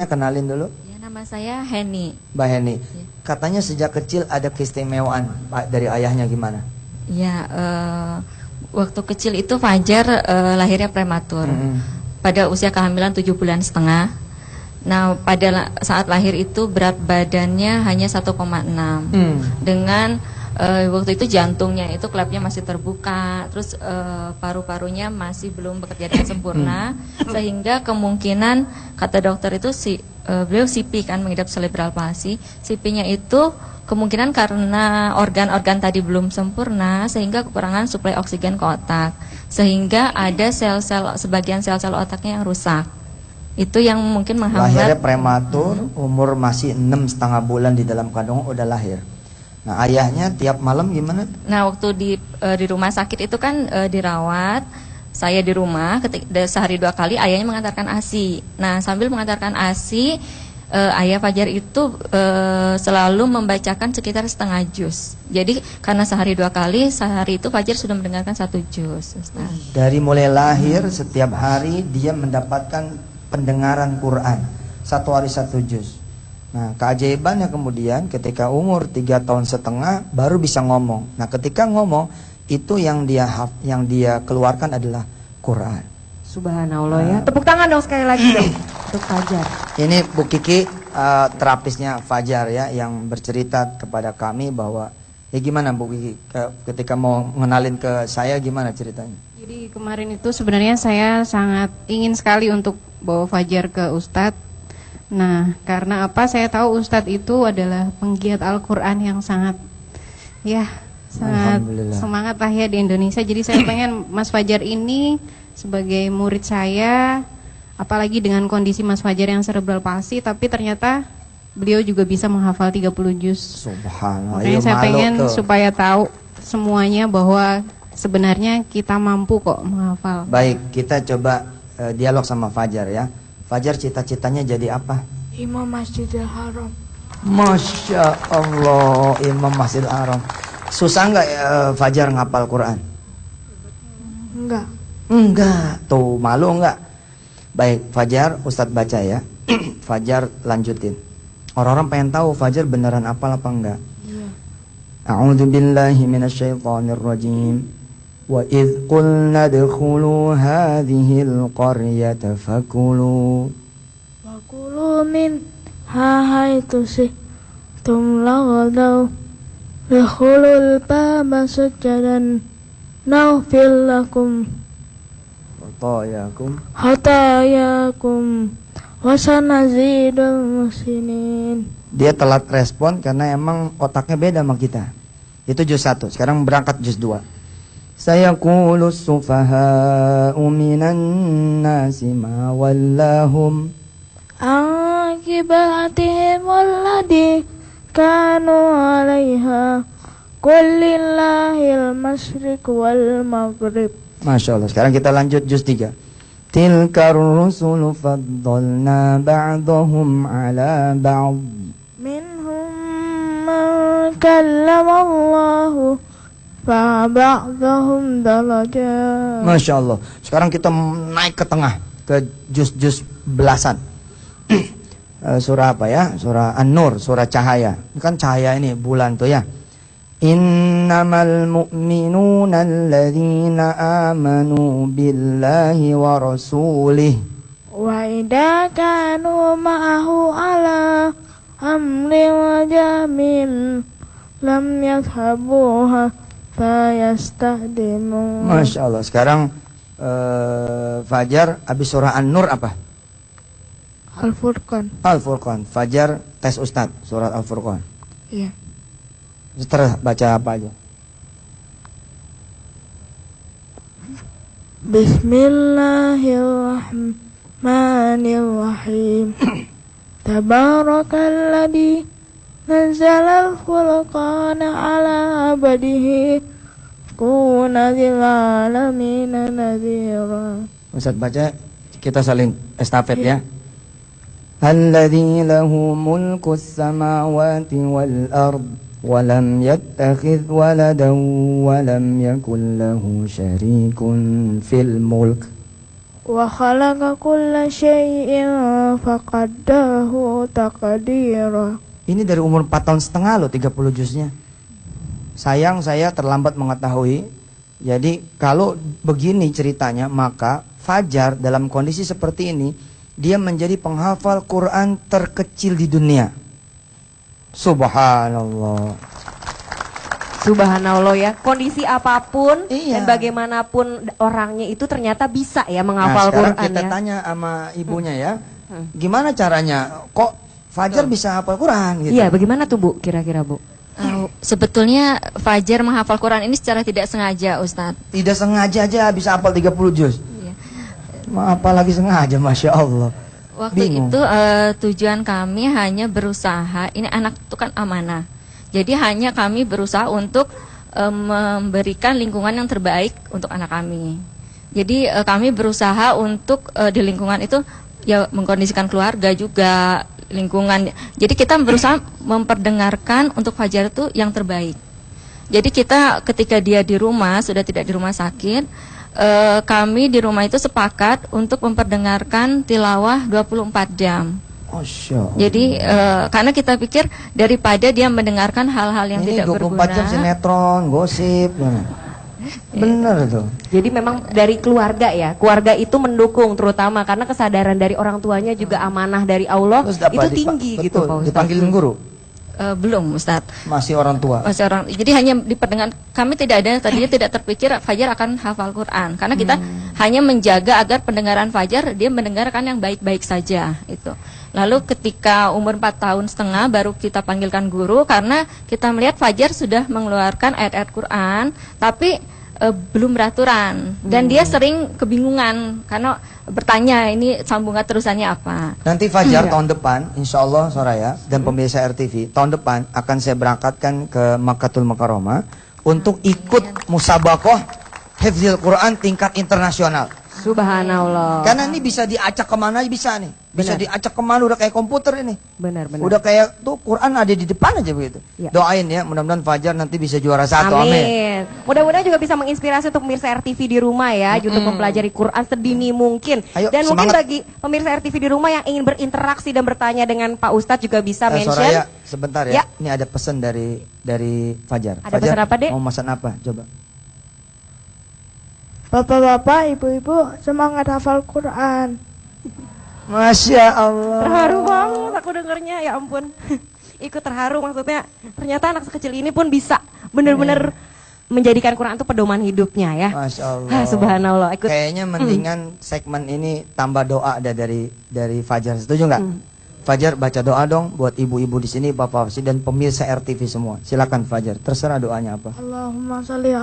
Kenalin dulu. Ya, nama saya Heni. Mbak Heni. Ya. Katanya sejak kecil ada keistimewaan dari ayahnya gimana? Ya, waktu kecil itu Fajar lahirnya prematur. Pada usia kehamilan 7,5 bulan. Nah, pada saat lahir itu berat badannya hanya 1,6. Dengan waktu itu jantungnya itu klepnya masih terbuka, terus paru-parunya masih belum bekerja dengan sempurna, sehingga kemungkinan kata dokter itu beliau CP kan, mengidap cerebral palsy. CP-nya itu kemungkinan karena organ-organ tadi belum sempurna sehingga kekurangan suplai oksigen ke otak, sehingga ada sebagian sel-sel otaknya yang rusak. Itu yang mungkin menghambat. Lahirnya prematur, umur masih 6,5 bulan di dalam kandungan udah lahir. Nah, ayahnya tiap malam gimana? Nah, waktu di rumah sakit itu kan dirawat, saya di rumah sehari 2 kali, ayahnya mengantarkan ASI. Nah, sambil mengantarkan ASI, ayah Fajar itu selalu membacakan sekitar setengah juz. Jadi karena sehari 2 kali, sehari itu Fajar sudah mendengarkan 1 juz. Dari mulai lahir setiap hari dia mendapatkan pendengaran Quran, 1 hari 1 juz. Nah, keajaibannya kemudian ketika umur 3,5 tahun baru bisa ngomong. Nah, ketika ngomong itu yang dia keluarkan adalah Quran. Subhanallah ya. Tepuk tangan dong sekali lagi dong untuk Fajar. Ini Bu Kiki terapisnya Fajar ya, yang bercerita kepada kami bahwa gimana Bu Kiki ketika mau ngenalin ke saya, gimana ceritanya? Jadi kemarin itu sebenarnya saya sangat ingin sekali untuk bawa Fajar ke Ustadz. Nah, karena apa? Saya tahu Ustadz itu adalah penggiat Al-Quran yang sangat semangat lah ya di Indonesia. Jadi saya pengen Mas Fajar ini sebagai murid saya, apalagi dengan kondisi Mas Fajar yang cerebral palsy, tapi ternyata beliau juga bisa menghafal 30 juz. Subhanallah. Makanya saya pengen supaya tahu semuanya bahwa sebenarnya kita mampu kok menghafal. Baik, kita coba dialog sama Fajar ya. Fajar cita-citanya jadi apa? Imam Masjidil Haram. Masya Allah, Imam Masjidil Haram. Susah nggak Fajar ngapal Quran? Enggak. Enggak, tuh malu enggak? Baik, Fajar, Ustadz baca ya. Fajar lanjutin. Orang-orang pengen tahu Fajar beneran apal apa enggak? Iya. A'udzu billahi minasyaitonir rajim. Wa idh qulna dkhulu hadhil qaryata fakulu min haitsu si'tum laghadaw dkhulul baba sujadan naghfir lakum hatayakum wa sanazidul muhsinin. Dia telat respon karena emang otaknya beda sama kita. Itu juz 1. Sekarang berangkat juz 2. Sayaqulu as-sufaha'u minan nasi ma wallahum akibatihim alladhi kanu 'alaiha qul lillahil masyriq wal maghrib. Masya Allah. Sekarang kita lanjut juz 3. Tilkar rusulu faddalna ba'dahum 'ala ba'd minhum man kallama Allahu fa'ba'dahum darajat. Masya Allah. Sekarang kita naik ke tengah, ke juz-juz belasan. Surah apa ya? Surah An-Nur, surah cahaya. Ini kan cahaya ini, bulan tuh ya. Innamal mu'minuna alladzina amanu billahi wa rasulih wa idza kanu ma'ahu ala amrin jamin lam yadhhabuha fayastahdimu. Masya Allah. Sekarang Fajar habis surah An-Nur apa? Al-Furqan. Al-Furqan. Fajar tes Ustadz surat Al-Furqan. Iya. Terus baca apa aja? Bismillahirrahmanirrahim. Tabarakalladzi nazzalal furqana ala abdihi kuna lil alamin nadhira. Ustaz baca, kita saling estafet ya. Alladzi lahu mulkus samawati wal ard wa lam yattakhidh waladan wa lam yakul lahu syarikun fil mulk وخلق كل شيء فقدره تقديرا. Ini dari umur 4 tahun setengah loh 30 juznya. Sayang saya terlambat mengetahui. Jadi kalau begini ceritanya, maka Fajar dalam kondisi seperti ini, dia menjadi penghafal Quran terkecil di dunia. Subhanallah. Subhanallah ya, kondisi apapun Iya. dan bagaimanapun orangnya itu ternyata bisa ya menghafal Sekarang Quran kita ya. tanya sama ibunya ya, gimana caranya? Kok Fajar bisa hafal Quran gitu? Iya, bagaimana tuh Bu kira-kira Bu? Sebetulnya Fajar menghafal Quran ini secara tidak sengaja, Ustadz. Tidak sengaja aja bisa hafal 30 juz. Iya. Apalagi sengaja, Masya Allah. Waktu Bingung. itu tujuan kami hanya berusaha, ini anak itu kan amanah. Jadi hanya kami berusaha untuk memberikan lingkungan yang terbaik untuk anak kami. Jadi kami berusaha untuk di lingkungan itu ya mengkondisikan keluarga juga, lingkungan. Jadi kita berusaha memperdengarkan untuk Fajar itu yang terbaik. Jadi kita ketika dia di rumah, sudah tidak di rumah sakit, kami di rumah itu sepakat untuk memperdengarkan tilawah 24 jam. Masya Allah. Jadi karena kita pikir daripada dia mendengarkan hal-hal yang Ini tidak 24 berguna. jam sinetron, gosip. Bener tuh. Jadi memang dari keluarga ya, keluarga itu mendukung terutama karena kesadaran dari orang tuanya juga amanah dari Allah Terus apa, itu tinggi betul, gitu Pak Ustadz. dipanggilin guru? Belum, Ustadz. Masih orang tua. Masih orang. Jadi hanya diperdengar. Kami tidak ada tadinya tidak terpikir Fajar akan hafal Quran karena kita hanya menjaga agar pendengaran Fajar dia mendengarkan yang baik-baik saja itu. Lalu ketika umur 4 tahun setengah baru kita panggilkan guru karena kita melihat Fajar sudah mengeluarkan ayat-ayat Quran tapi belum beraturan dan dia sering kebingungan karena bertanya ini sambungan terusannya apa. Nanti Fajar tahun depan, insya Allah Soraya dan pemirsa RTV, tahun depan akan saya berangkatkan ke Makkatul Mukarramah untuk ikut musabakoh Hifdzil Quran tingkat internasional. Subhanallah. Karena ini bisa diacak kemana bisa nih. Bisa Benar. diacak kemana, udah kayak komputer ini. Benar-benar. Udah kayak tuh Quran ada di depan aja begitu. Ya. Doain ya, mudah-mudahan Fajar nanti bisa juara 1. Amin. Amin. Mudah-mudahan juga bisa menginspirasi untuk pemirsa RTV di rumah ya, untuk mempelajari Quran sedini mungkin. Ayo, Dan mungkin semangat. bagi pemirsa RTV di rumah yang ingin berinteraksi dan bertanya dengan Pak Ustadz juga bisa mention. Soraya, sebentar ya. Ya. Ini ada pesan dari Fajar. Ada Fajar, pesan apa, Dek? mau pesan apa? Coba. Bapak-bapak, ibu-ibu, semangat hafal Quran. Masya Allah. Terharu banget aku dengernya, ya ampun. Ikut terharu maksudnya. Ternyata anak sekecil ini pun bisa benar-benar menjadikan Quran itu pedoman hidupnya ya. Masya Allah. Subhanallah. Ikut. Kayaknya mendingan segmen ini tambah doa ada dari Fajar. Setuju nggak? Fajar baca doa dong buat ibu-ibu di sini, bapak dan pemirsa RTV semua. Silakan Fajar. Terserah doanya apa. Allahumma salli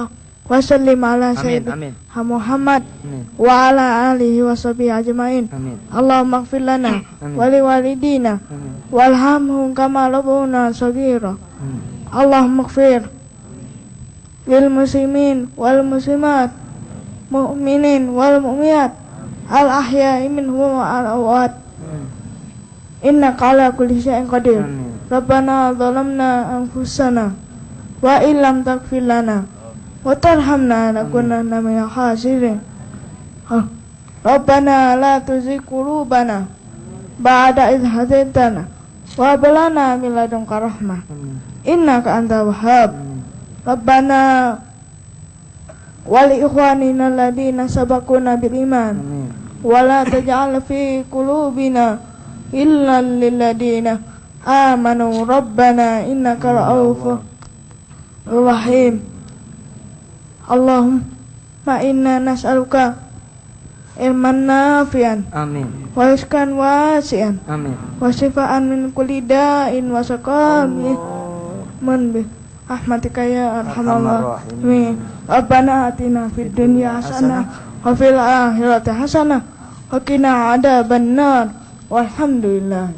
wa sallim ala Amin, sayyidina amin. Muhammad Amin. wa ala alihi wa sahbihi ajmain. Amin. Allahumma ighfir lana Amin. wa liwalidina Amin. warhamhum kama rabbuna shaghira. Amin. Allahumma ighfir lil muslimin wal muslimat, mu'minin wal mu'minat, al ahya'i minhum wa al amwat. Innaka ala kulli syai'in qadir. Amin. Rabbana zalamna anfusana wa illam taghfir lana wa tarhamna lanakunanna minal khasirin. Rabbana la tuzigh qulubana ba'da idh hadaitana wa hab lana min ladunka rahmah innaka antal wahhab. Rabbana wa li ikhwanina alladhina sabaquna bil iman Amin. wa la taj'al fi qulubina illa lil ladina amanu rabbana innaka ra'ufur rahim. Allahumma inna nas'aluka ilman nafi'an Amin. wa rizqan wasi'an Amin. wa shifaan min kulli da'in wa saqamin bi rahmatika ya arhamar rahimin. Rabbana atina fid dunya hasanah wa fil akhirati hasanah wa qina adzabannar. Walhamdulillah.